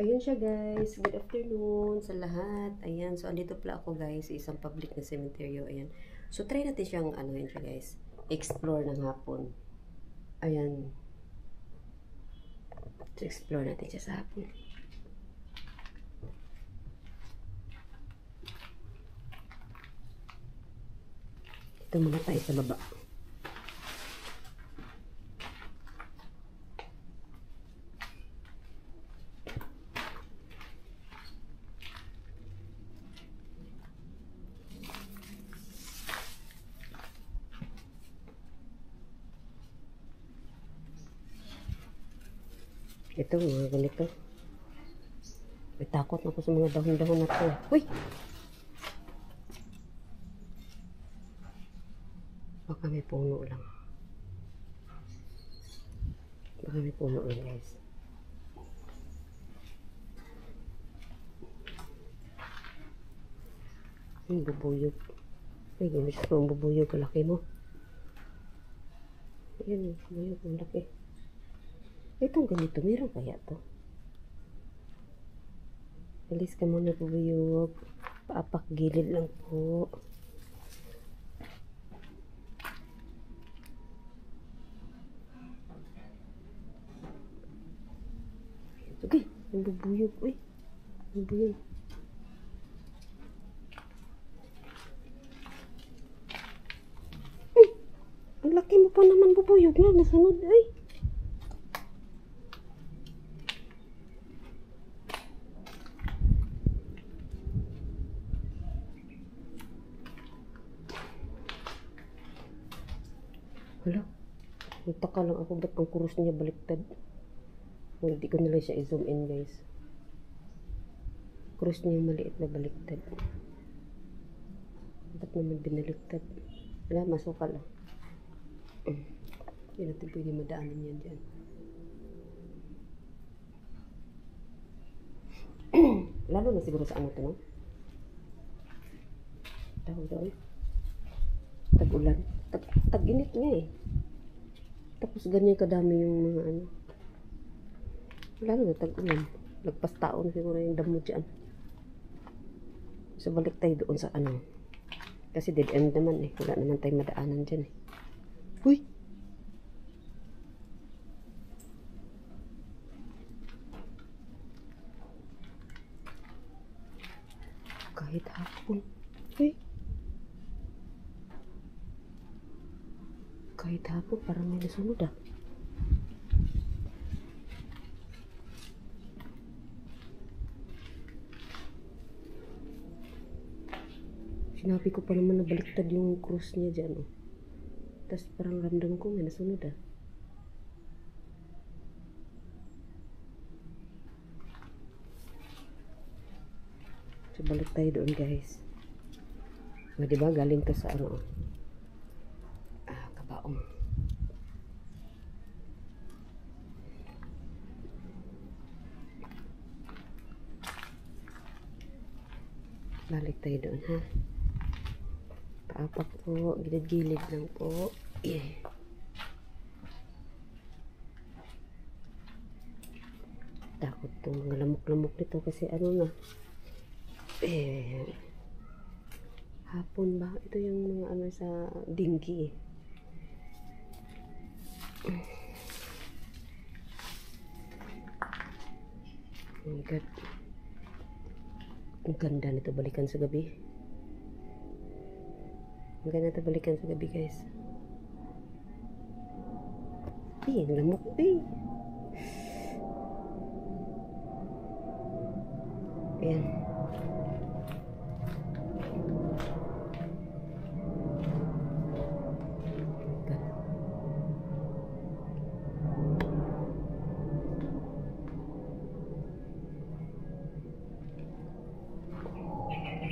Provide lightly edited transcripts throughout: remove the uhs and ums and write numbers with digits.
ayun siya guys. Good afternoon sa lahat. Ayan, so andito pala ako guys sa isang public na cemetery. Ayan. So try natin siyang ano yun siya guys. Explore ng hapon. Ayan. So explore natin siya sa hapon. Ito muna tayo sa baba. Ito, mga ganito. May takot na ako sa mga dahon-dahon na ito. Uy! Baka may puno lang. Baka may puno lang, guys. Bubuyog. Ay, gusto ko ang bubuyog. Kalaki mo. Ayan, bubuyog. Ang laki. Itong ganito, meron kaya to? Alis ka muna, bubuyog. Paapak gilid lang po. Okay, ang bubuyog. Uy, bubuyog. Ang laki mo pa naman, bubuyog na. Nasunod, ay. Hala, nagtaka lang ako ba't ang kurus niya baliktad. Hindi ko nila siya i-zoom in guys. Kurus niya maliit na baliktad. Ba't naman binaliktad? Wala, masukal lang. Hindi natin pwede madaanan yan dyan. Lalo na siguro sa ano to, no? Tawag-tawag. Tag-ulan. Tag-init nga eh. Tapos ganyan kadami yung mga ano. Lalo na tag-ulan. Lagpas taon siguro yung damo dyan. So balik tayo doon sa ano. Kasi dead end naman eh. Wala naman tayong madaanan dyan eh. Uy! Kahit hapon. Uy! Kahit hapon, parang may nasunod ah. Sinabi ko pa naman na baliktad yung cross niya dyan oh. Tapos parang ramdam ko may nasunod ah. So balik tayo doon guys. O diba galing to sa ano kabaong. Balik tayo doon ha. Paapak po, gilid-gilid lang po. Yeah. Takot tong mga lamok-lamok nito kasi ano na. Hapon ba? Ito yung mga ano sa dinggi. Oh my God. Ang ganda nito balikan sa gabi. Ang ganda nito balikan sa gabi guys. Ang lamok. Ayan.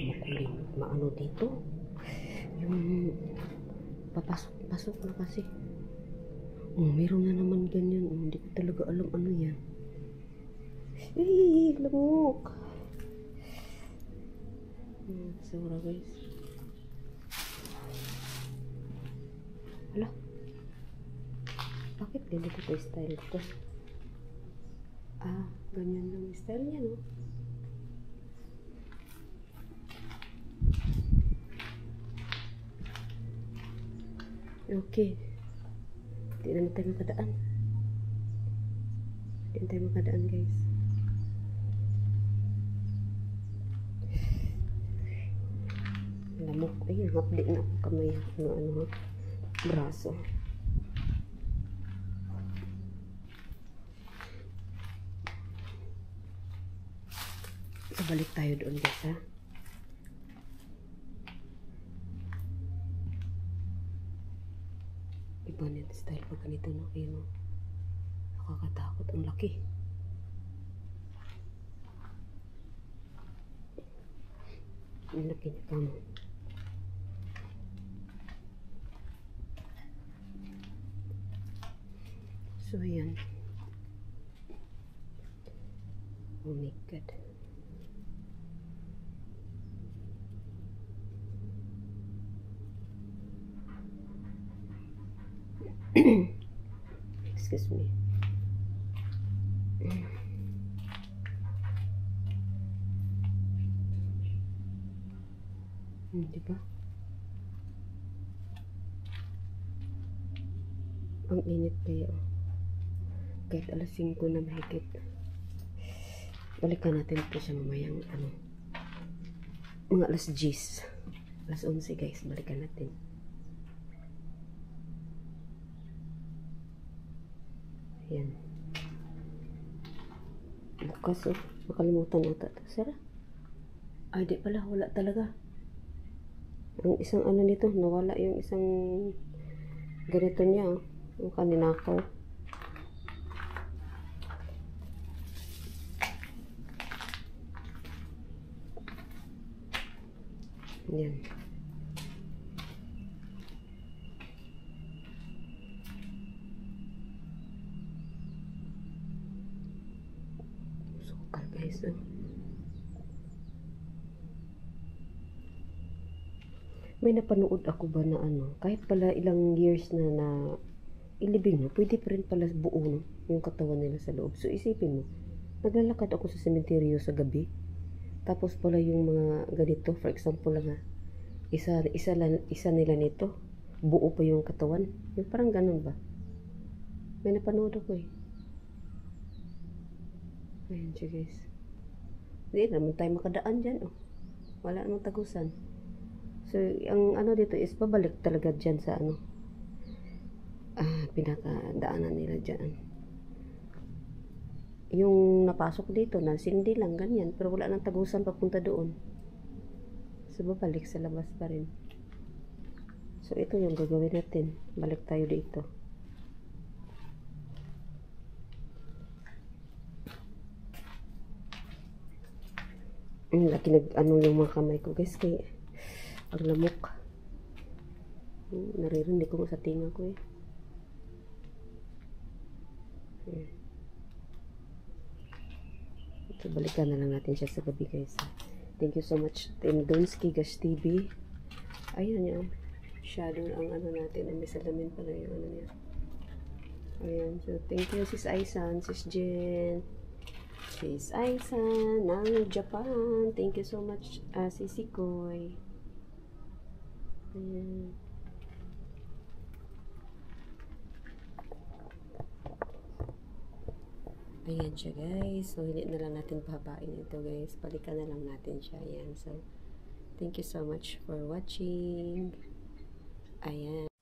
Makulim. Maano dito? Yung papasok na kasi. Meron na naman ganyan. Hindi ko talaga alam ano yan. Lamok. Sura guys. Hala. Bakit ganito ito style ito? Ah, ganyan lang yung style niya, no? Okay. Hindi naman tayo makadaan. Hindi tayo makadaan, guys. Lamok. Ay, hapdi na ako kamay. Ano, braso. So, balik tayo doon, guys, ha? Iba na yung style pag ganito, no? Ayun, no? Nakakatakot. Ang laki. Ang laki niya kamo. So, ayan. Oh my God. Excuse me. Diba? Ang init kaya. Kahit alas 5 na mahigit. Balikan natin ito siya mamayang ano. Mga alas 10. Alas 11 guys. Balikan natin. Ayan. Bukas oh. Makalimutan ata ito. Sara? Ay di pala. Wala talaga. Ang isang ano nito. Nawala yung isang ganito niya oh. Yung kaninakaw. Yan. Sukal guys. Oh. May napanood ako ba na ano, kahit pala ilang years na ilibing mo, pwede pa rin pala buo no, yung katawan nila sa loob. So isipin mo, naglalakad ako sa sementeryo sa gabi. Tapos pala yung mga ganito, for example lang ha, isa nila nito, buo pa yung katawan. Yung parang ganun ba? May napanood ako eh. Ayan siya guys. Hindi naman tayo makadaan dyan oh. Wala namang tagusan. So, ang ano dito is pabalik talaga dyan sa ano. Pinakadaanan nila dyan. Yung napasok dito, nasindi lang, ganyan. Pero wala nang tagusan papunta doon. So, babalik sa labas pa rin. So, ito yung gagawin natin. Balik tayo dito. Laki ano yung mga kamay ko, guys. Kaya, ang lamok. Naririnig ko sa tinga ko eh. So, balikan na lang natin siya sa gabi guys. Thank you so much Team Donski Gash TV. Ayan yan. Shadow ang ano natin. May salamin pala yung ano niya. Ayan. So, thank you Sis Aisan, Sis Jen, Sis Aisan ng Japan. Thank you so much Sis Koy. Ayan. Ayan siya guys. So, hindi na lang natin pahabain ito guys. Balikan na lang natin siya. Ayan. So, thank you so much for watching. Ayan.